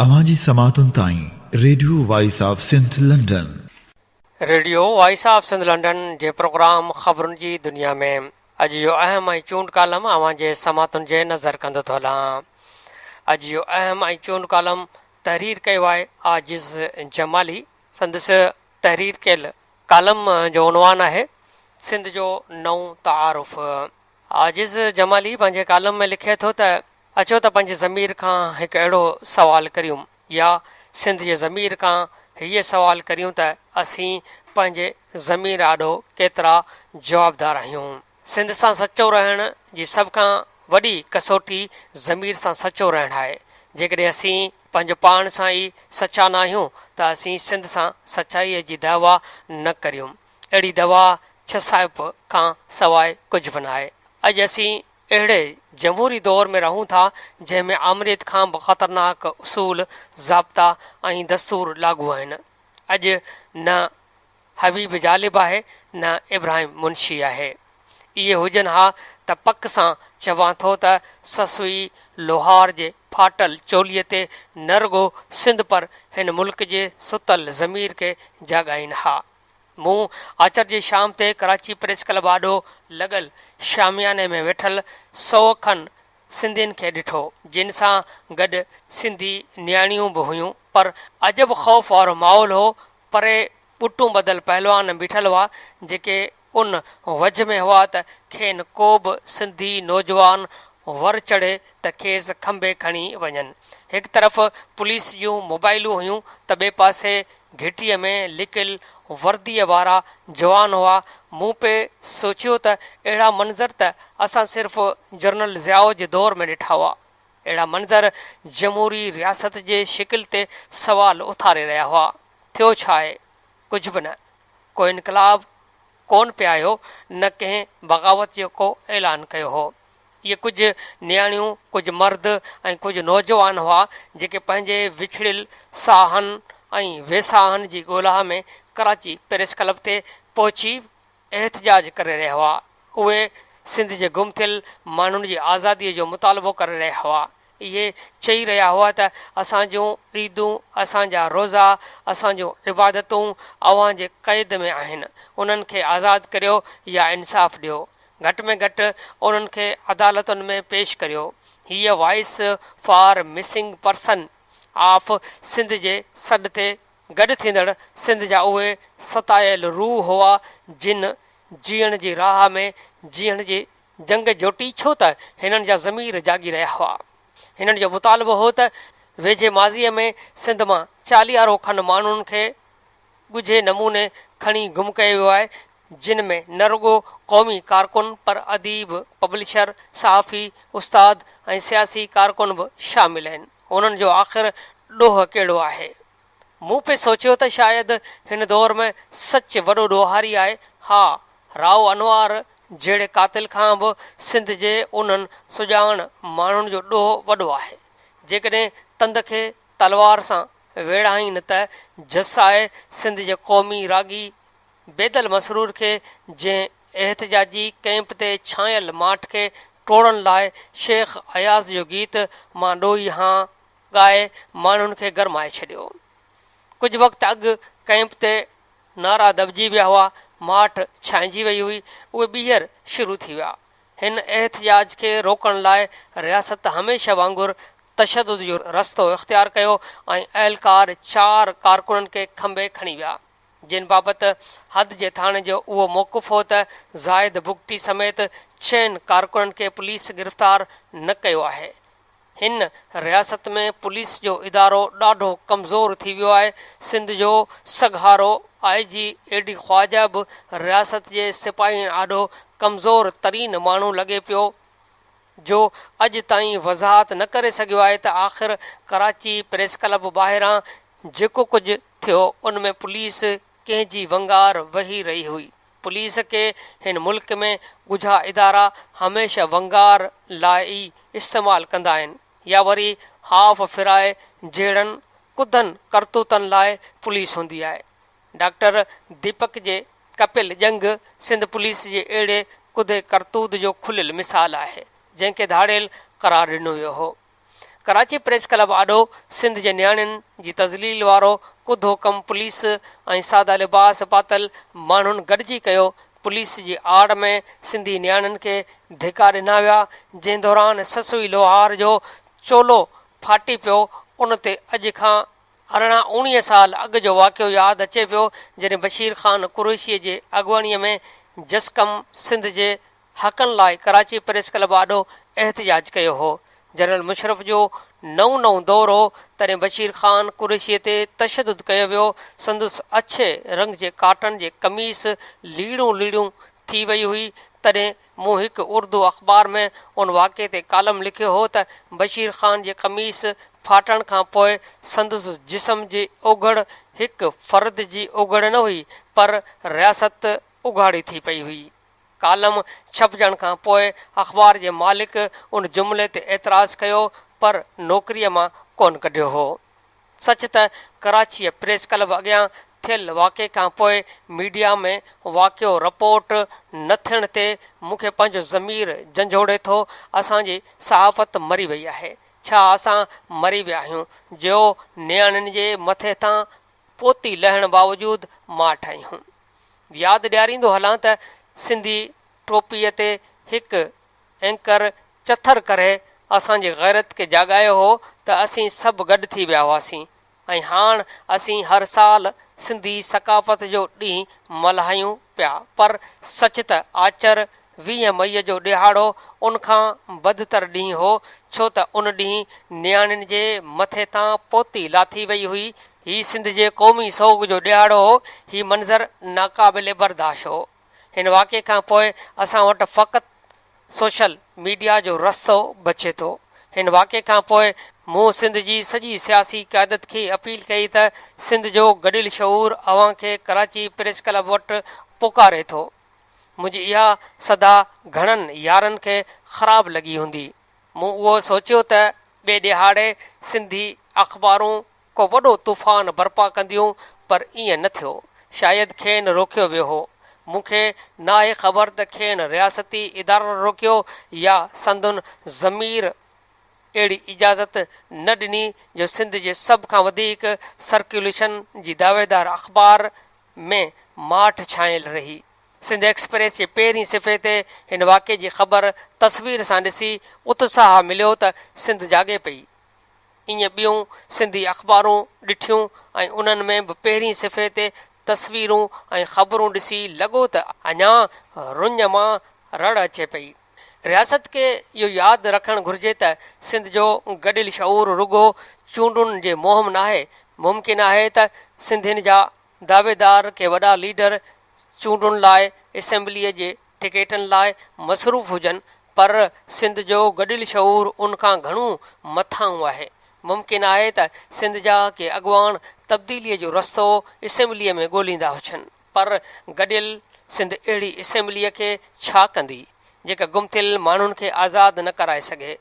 अवांजी समातुन ताईं radio voice of Sindh London. Radio voice of Sindh London जे प्रोग्राम ख़बरुनि जी दुनिया में अॼु जो अहम ऐं चूंड कालम अवां जे समातुनि जे नज़र कंदो थो हलां। अॼु जो अहम ऐं चूंड कालम तहरीर कयो आहे आजिज़ जमाली। संदसि तहरीर कयल कालम जो उनवान आहे सिंध जो नओं तारुफ़। आजिज़ जमाली पंहिंजे कालम में लिखे थो त अचो त पंहिंजे ज़मीर खां हिकु अहिड़ो सवाल करियूं, या सिंध जे ज़मीर खां हीअ सवाल करियूं त असीं पंहिंजे ज़मीर आॾो केतिरा जवाबदार आहियूं। सिंध सां सचो रहण जी सभ खां वॾी कसोटी ज़मीर सां सचो रहणु आहे। जेकॾहिं असीं पंहिंजो पाण सां ई सचा न आहियूं त असीं सिंध सां सचाईअ जी दवा न करियूं। अहिड़ी दवा छसाइप खां सवाइ कुझु बि न आहे। अॼु असीं अहिड़े जमहूरी दौर में रहूं था जंहिंमें आमरीत खां बि ख़तरनाक उसूल, ज़ाब्ता ऐं दस्तूर लागू आहिनि। अॼु न हबीब जालिब आहे न इब्राहिम मुंशी आहे। इहे हुजनि हा त पक सां चवां थो त ससुई लोहार जे फाटल चोलीअ ते न रुगो सिंध पर हिन मुल्क जे सुतल ज़मीर खे जाॻाइनि हा। मूं आचर जी शाम ते कराची प्रेस क्लब आॾो लॻल शामियाने में वेठल 100 खनि सिंधियुनि खे ॾिठो, जिन सां गॾु सिंधी न्याणियूं बि हुयूं। पर अजब ख़ौफ़ वारो माहौल हो। परे ॿुटूं बदल पहलवान बीठल हुआ जेके उन वझ में हुआ त खेनि को बि सिंधी नौजवान वर चढ़े त खेसि खंभे खणी वञनि। हिकु तरफ़ पुलिस जूं मोबाइलूं हुयूं त ॿिए पासे घिटीअ में लिकियल वर्दीअ वारा जवान हुआ। मूं पे सोचियो त अहिड़ा मंज़र त असां सिर्फ़ु जनरल ज़ियाओ जे दौर में ॾिठा हुआ। अहिड़ा मंज़र जमहूरी रियासत जे शिकिल ते सवाल उथारे रहिया हुआ। थियो छा आहे? कुझु बि न। को इनकलाब कोन पिया आयो, न कंहिं बग़ावत जो को ऐलान कयो हो। इहे कुझु न्याणियूं, कुझु मर्द ऐं कुझु नौजवान हुआ जेके पंहिंजे विछड़ियल साहनि ऐं वेसाहनि जी ॻोल्हा में कराची प्रेस क्लब ते पहुची एहतजाज करे रहिया हुआ। उहे सिंध जे गुम थियल माण्हुनि जी आज़ादीअ जो मुतालबो करे रहिया हुआ। इहे चई रहिया हुआ त असां जूं ईदूं, असांजा रोज़ा, असां जूं इबादतूं अव्हां जे क़ैद में आहिनि। उन्हनि खे आज़ादु करियो या इंसाफ़ ॾियो। घटि में घटि उन्हनि खे अदालतुनि में पेश करियो। हीअ voice for missing person of Sindh जे सॾ ते गॾु थींदड़ सिंध जा उहे सतायल रूह हुआ जिन जीअण जी राह में जीअण जी जंग जोटी, छो त हिननि जा ज़मीर जाॻी रहिया हुआ। हिननि जो मुतालबो हो त वेझे माज़ीअ में सिंध मां 40 खनि माण्हुनि खे ॻुझे नमूने खणी गुम कयो वियो आहे, जिन में न रुगो क़ौमी कारकुन पर अदीब, पब्लिशर, सहाफ़ी, उस्ताद ऐं सियासी कारकुन बि शामिल आहिनि। उन्हनि जो आख़िर ॾोह कहिड़ो आहे? मूं पे सोचियो त शायदि हिन दौर में सच वॾो ॾोहारी आहे। हा, राव अनवार जहिड़े कातिल खां बि सिंध जे उन्हनि सुॼाण माण्हुनि जो ॾोह वॾो आहे। जेकॾहिं तंद खे तलवार सां वेड़ाईनि त जस आहे सिंध जे क़ौमी रागी बेदल मसरूर खे, जंहिं एहतजाजी कैंप ते छांयल माठ खे टोड़ण लाइ शेख अयाज़ जो गीत मां ॾोही हां ॻाए माण्हुनि खे गरमाए छॾियो। कुझु वक़्तु अॻु कैंप ते नारा दॿिजी विया हुआ, माठ छांइजी वई हुई, उहे ॿीहर शुरू थी विया। हिन एहतजाज खे रोकण लाइ रियासत हमेशह वांगुरु तशदुद जो रस्तो इख़्तियार कयो ऐं अहलकार 4 कारकुननि खे खंभे खणी विया, जिन बाबति हद जे थाणे जो उहो मौक़ुफ़ हो त ज़ाहिद बुगटी समेत 6 कारकुननि खे पुलिस गिरफ़्तार न कयो आहे। हिन रियासत में पुलिस जो इदारो ॾाढो कमज़ोर थी वियो आहे। सिंध जो सगहारो IG एडी ख्वाजा बि रियासत जे सिपाही आॾो कमज़ोर तरीन माण्हू लॻे पियो, जो अॼु ताईं वज़ाहत न करे सघियो आहे त आख़िर कराची प्रेस क्लब ॿाहिरां जेको कुझु थियो उन में पुलिस कंहिंजी वंगार वही रही हुई। पुलिस खे हिन मुल्क में ॻुझा इदारा हमेशह वंगार लाइ ई इस्तेमालु कंदा आहिनि, या वरी हाफ़ फिराए जहिड़नि कुदनि करतूतनि लाइ पुलिस हूंदी आहे। डॉक्टर दीपक जे कपिल जंग सिंध पुलिस जे अहिड़े कुदे करतूत जो खुलियल मिसाल आहे, जंहिंखे धाड़ियल क़रार ॾिनो वियो हो। कराची प्रेस क्लब आॾो सिंध जे नियाणियुनि जी तज़लील वारो कुधो कमु पुलिस ऐं सादा लिबास पातल माण्हुनि गॾिजी कयो। पुलिस जी आड़ में सिंधी नियाणियुनि खे धिका ॾिना विया, जंहिं दौरान ससुई लोहार जो चोलो फाटी पियो। उन ते अॼु खां 18-19 साल अॻु जो वाक़ियो यादि अचे पियो, जॾहिं बशीर ख़ान कुरैशीअ जे अॻुवाणीअ में जसकम सिंध जे हक़नि लाइ कराची प्रेस क्लब आॾो एहतिजाज कयो हो। जनरल मुशरफ जो नओं दौर हो, तॾहिं बशीर ख़ान कुरैशीअ ते तशदुद कयो वियो। संदुसि अछे रंग जे काटन जे कमीस लीड़ियूं थी वई हुई। तॾहिं मूं हिकु उर्दू अख़बार में उन वाक़े ते कालम लिखियो हो त बशीर ख़ान जे कमीस फाटण खां पोइ संदुसि जिस्म जी ओघड़ हिकु फ़र्द जी ओघड़ न हुई, पर रियासत उघाड़ी थी पई हुई। कालम छपजण खां पोइ अख़बार जे मालिक उन जुमिले ते एतिराज़ कयो, पर नौकरीअ मां कोन कढियो हो। सच त कराचीअ प्रेस क्लब अॻियां थियल वाक़े खां पोइ मीडिया में वाक़ियो रिपोर्ट न थियण ते मूंखे पंहिंजो ज़मीर झंझोड़े थो। असांजी सहाफ़त मरी वई आहे। छा असां मरी विया आहियूं जो नियाणियुनि जे मथे तां पोती लहण बावजूदि माठ आहियूं। यादि ॾियारींदो हलां त सिंधी टोपीअ ते हिकु एंकर चथर करे असांजी गैरत खे जाॻायो हो त असीं सभु गॾु थी विया हुआसीं ऐं हाणे असीं हर साल सिंधी सकाफ़त जो ॾींहुं मल्हायूं पिया। पर सच त आचर 20 मई जो ॾिहाड़ो उनखां बदतर ॾींहुं हो, छो त उन ॾींहुं नियाणियुनि जे मथे तां पोती लाथी वई हुई। हीउ सिंध जे क़ौमी सोग जो ॾिहाड़ो हो। हीउ मंज़र नाक़ाबिले बर्दाश्त हो। हिन वाक़े खां पोइ असां वटि फ़क़ति सोशल मीडिया जो रस्तो बचे थो। हिन वाक़े खां पोइ मूं सिंध जी सॼी सियासी क़यादत खे अपील कई त सिंध जो गॾियल शऊर अवां खे कराची प्रेस क्लब वटि पुकारे थो। मुंहिंजी इहा सदा घणनि यारनि खे ख़राबु लॻी हूंदी। मूं उहो सोचियो त ॿिए ॾिहाड़े सिंधी अख़बारूं को वॾो तूफ़ान बर्पा कंदियूं, पर ईअं न थियो। शायदि खेनि रोकियो वियो हो। मूंखे न आहे ख़बर त खेनि रियासती इदारो रोकियो या संदुन ज़मीर अहिड़ी इजाज़त न ॾिनी जो सिंध जे सभ खां वधीक सर्कुलेशन जी दावेदार अख़बार में माठ छायल रही। सिंध एक्सप्रेस जे पहिरीं सिफ़े ते हिन वाक़े जी ख़बर तस्वीर सां ॾिसी उत्साह मिलियो त सिंध जाॻे पई। ईअं ॿियूं सिंधी अख़बारूं ॾिठियूं ऐं उन्हनि में बि पहिरीं सिफ़े ते तस्वीरूं ऐं ख़बरूं ॾिसी लॻो त अञा रुञ मां रड़ अचे पई। रियासत खे इहो यादि रखणु घुरिजे त सिंध जो गॾियल शऊर रुॻो चूंडुनि जे मुहिम न आहे। मुमकिन आहे त सिंधियुनि जा दावेदार के वॾा लीडर चूंडुनि लाइ असेंबलीअ जे टिकेटनि लाइ मसरूफ़ हुजनि, पर सिंध जो गॾियल शऊर उनखां घणो मथां आहे। मुमकिन आहे त सिंध जा के अॻुवान तब्दीलीअ जो रस्तो असेंबलीअ में ॻोल्हींदा हुजनि, पर गॾियल सिंध अहिड़ी असेंबलीअ खे छा कंदी जेका गुम थियल माण्हुनि खे आज़ादु न कराए सघे।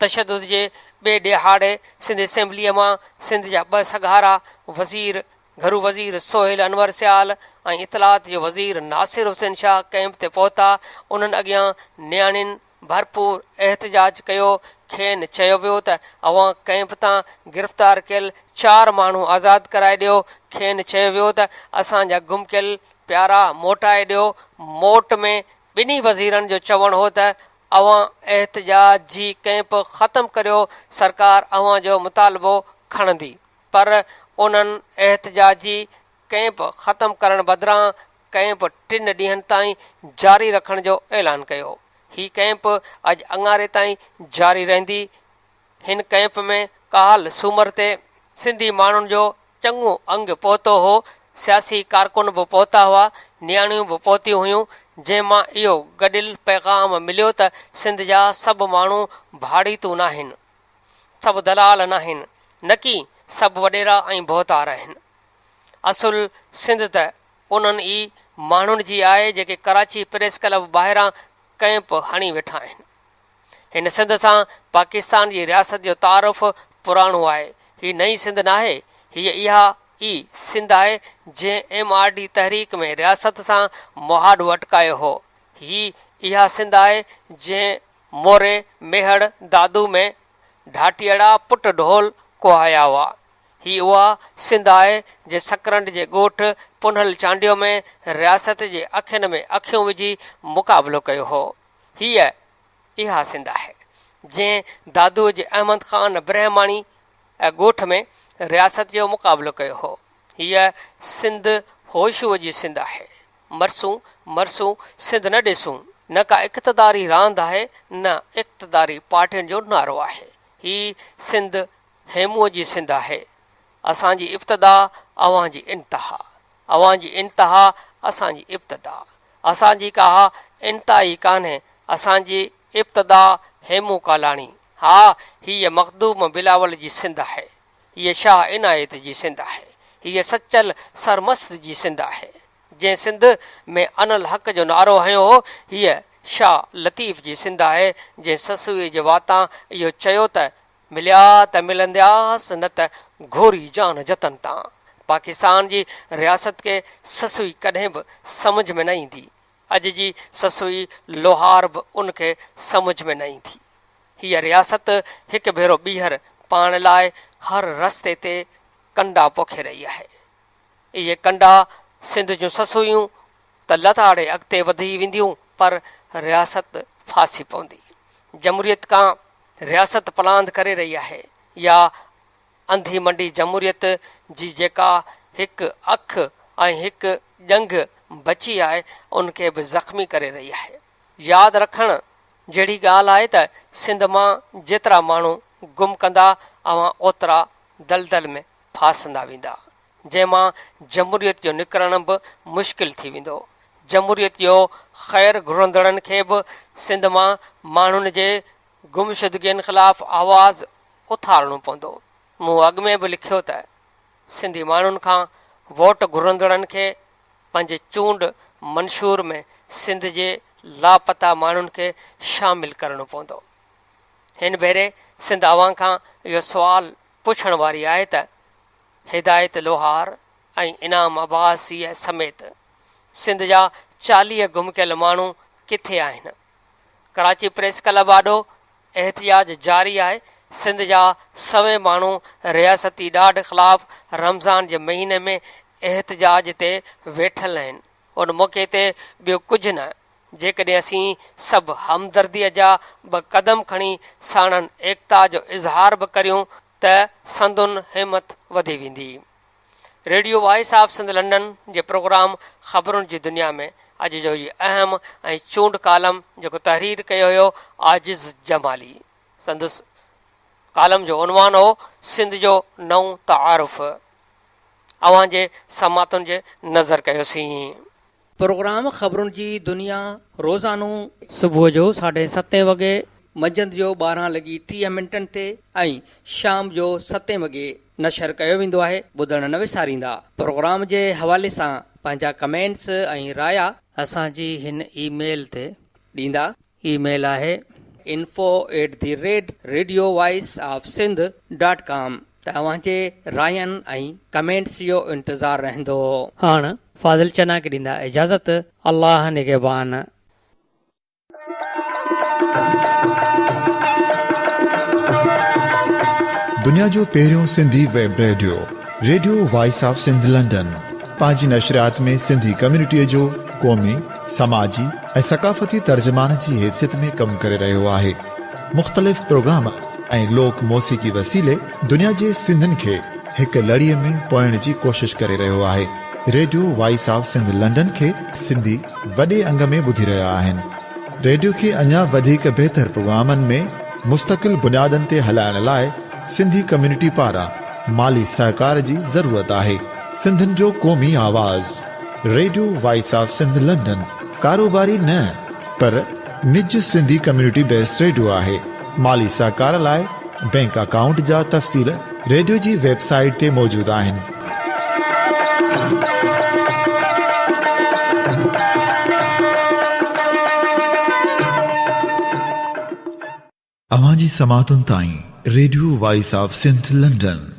तशदुद जे ॿिए ॾिहाड़े सिंध असेंबलीअ मां सिंध जा 2 सगारा वज़ीर घरू वज़ीर सोहेल अनवर सियाल ऐं इतलात जो वज़ीर नासिर हुसैन शाह कैंप ते पहुता। उन्हनि अॻियां नियाणियुनि भरपूर एहतिजाज कयो। खेनि चयो वियो त अवां कैंप तां गिरफ़्तार कयल 4 माण्हू आज़ादु कराए ॾियो। खेनि चयो वियो त असांजा गुम कयल प्यारा मोटाए ॾियो। मोट में ॿिन्ही वज़ीरनि जो चवणु हो त अवां एहतिजाजी कैंप ख़तमु करियो, सरकार अवां जो मुतालबो खणंदी। पर उन्हनि एहतिजाजी कैंप ख़तमु करण बदिरां कैंप 3 ॾींहंनि ताईं जारी रखण जो ऐलान कयो। हीउ कैंप अॼु अङारे ताईं जारी रहंदी। हिन कैंप में काल सूमर ते सिंधी माण्हुनि जो चङो अंग पहुतो हो। सियासी कारकुन बि पहुता हुआ, नियाणियूं बि पहुतियूं हुयूं, जंहिंमां इहो गॾियल पैगाम मिलियो त सिंध जा सभु माण्हू भाड़ीतू न आहिनि, सभु दलाल न आहिनि, न की सभु वॾेरा ऐं बोहतार आहिनि। असुल सिंध त उन्हनि ई माण्हुनि जी आहे जेके कराची प्रेस क्लब ॿाहिरां कैंप हणी वेठा आहिनि। हिन सिंध सां पाकिस्तान जी रियासत जो तारुफ़ पुराणो आहे। हीअ नई सिंध न आहे, हीअ इहा ई सिंध आहे जंहिं MRD तहरीक में रियासत सां मुहादो अटकायो हो। हीअ इहा सिंध आहे जंहिं मोरे मेहड़ दादू में ढाटीअड़ा पुट ढोल कुहाया हुआ। ही उहा सिंध आहे जे सकरंड जे ॻोठ पुनहल चांडियो में रियासत जे अखियुनि में अखियूं विझी मुक़ाबिलो कयो हो। इहा सिंध आहे जंहिं दादूअ जे अहमद ख़ान ब्रहमाणी ऐं ॻोठ में रियासत जो मुक़ाबिलो कयो हो। हीअ सिंध होशूअ जी सिंध आहे। मरसूं सिंध न ॾिसूं, न का इक़्तिदारी रांदि आहे न इक़्तिदारी पार्टियुनि जो नारो आहे। ही सिंध हेमूअ जी सिंध आहे। असांजी इब्तिदा अव्हां जी इंतिहा, अव्हां जी इंतिहा असांजी इब्तिदा। असांजी का इंतिहा ई कान्हे, असांजी इब्तिदा हेमू कालाणी। हीअ मखदूम बिलावल जी सिंध आहे। हीअ शाह इनायत जी सिंध आहे। हीअ सचल सरमस्त जी सिंध आहे। जंहिं सिंध में अनल हक़ जो नारो हयो हो, हीअ शाह लतीफ़ जी सिंध आहे। जंहिं ससूअ जे वातां इहो चयो त मिलिया त मिलंदासीं, न त घोरी जान जतन तां। पाकिस्तान जी रियासत खे ससूई कॾहिं बि समझ में न ईंदी। अॼु जी ससूई लोहार बि उनखे समझ में न ईंदी। हीअ रियासत हिकु भेरो ॿीहर पाण लाइ हर रस्ते ते कंडा पोखे रही आहे। इहे कंडा सिंध जूं ससूयूं त लताड़े अॻिते वधी वेंदियूं, पर रियासत फासी पवंदी। जमहूरियत खां रियासत पलांद करे रही आहे, या अंधी मंडी जमहूरियत जी जेका हिकु अखि ऐं हिकु ॼंघ बची आहे, उनखे बि ज़ख़्मी करे रही आहे। यादि रखणु जहिड़ी ॻाल्हि आहे त सिंध मां जेतिरा माण्हू गुम कंदा, अवां ओतिरा दलदल में फासंदा वेंदा, जंहिंमां जमहूरियत जो निकिरणु बि मुश्किल थी वेंदो। जमहूरियत जो ख़ैर घुरंदड़नि खे बि सिंध मां माण्हुनि जे गुमशुदगियुनि ख़िलाफ़ आवाज़ उथारणो पवंदो। मूं अॻु में बि लिखियो त सिंधी माण्हुनि खां वोट घुरंदड़नि खे पंहिंजे चूंड मंशूर में सिंध जे लापता माण्हुनि खे शामिल करणो पवंदो। हिन भेरे सिंध अवां खां इहो सुवालु पुछण वारी आहे त हिदायत लोहार ऐं इनाम अब्बासीअ समेत सिंध जा 40 गुम कयल माण्हू किथे आहिनि। कराची प्रेस क्लब आॾो एहतिजाज जारी आहे। सिंध जा 100 माण्हू रियासती ॾाढ ख़िलाफ़ रमज़ान जे महीने में एहतिजाज ते वेठल आहिनि। उन मौक़े ते ॿियो कुझु न, जेकॾहिं असीं सभु हमदर्दीअ जा 2 क़दम खणी साणनि एकता जो इज़हार बि करियूं त संदुन हिमत वधी वेंदी। Radio voice of Sindh London जे प्रोग्राम ख़बरुनि जी दुनिया में अॼु जो इहो अहम ऐं चूंड कालम जेको तहरीर कयो हुयो आजिज़ जमाली। संदसि कालम जो उनवान हो सिंध जो नओं तारुफ़। अव्हां जे समातुनि जे नज़र कयोसीं। प्रोग्राम ख़बरुनि जी दुनिया रोज़ानो सुबुह जो 7:30 वॻे, मंझंदि जो 12:30 ते ऐं शाम जो 7 वॻे नशर कयो वेंदो आहे। ॿुधण न विसारींदा। प्रोग्राम जे हवाले सां पंहिंजा कमेंट्स ऐं राया असांजी हिन ईमेल ते ॾींदा। ईमेल आहे info@radiovoiceofsindh.com। तव्हांजे रायनि ऐं कमेंट्स जो इंतज़ारु रहंदो। हाणे फाज़िल चना खे ॾींदा इजाज़त। अल्लाह निगहबान। दुनिया जो पहिरियों Sindhi web radio voice of Sindh London पंहिंजी नशरियात में सिंधी कम्युनिटीअ जो क़ौमी, समाजी ऐं सक़ाफ़ती तर्जुमान जी हैसियत में कमु करे रहियो आहे। मुख़्तलिफ़ प्रोग्राम ऐं लोक मौसीक़ी वसीले दुनिया जे सिंधियुनि खे हिकु लड़ीअ में पोइण जी कोशिश करे रहियो आहे। Radio voice of Sindh London खे सिंधी वॾे अंग में ॿुधी रहिया आहिनि। रेडियो खे अञा वधीक बहितर प्रोग्रामनि में मुस्तक़िल बुनियादनि ते हलाइण लाइ सिंधी कम्युनिटी पारां माली सहकार जी ज़रूरत आहे। सिंधियुनि जो क़ौमी आवाज़ radio voice of Sindh London कारोबारी न पर निज सिंधी कम्युनिटी बेस्ड रेडियो आहे। माली सहकार लाइ बैंक अकाउंट जा तफ़सील रेडियो जी वेबसाइट ते मौजूदु आहिनि। अवां जी समातुनि ताईं radio voice of Sindh London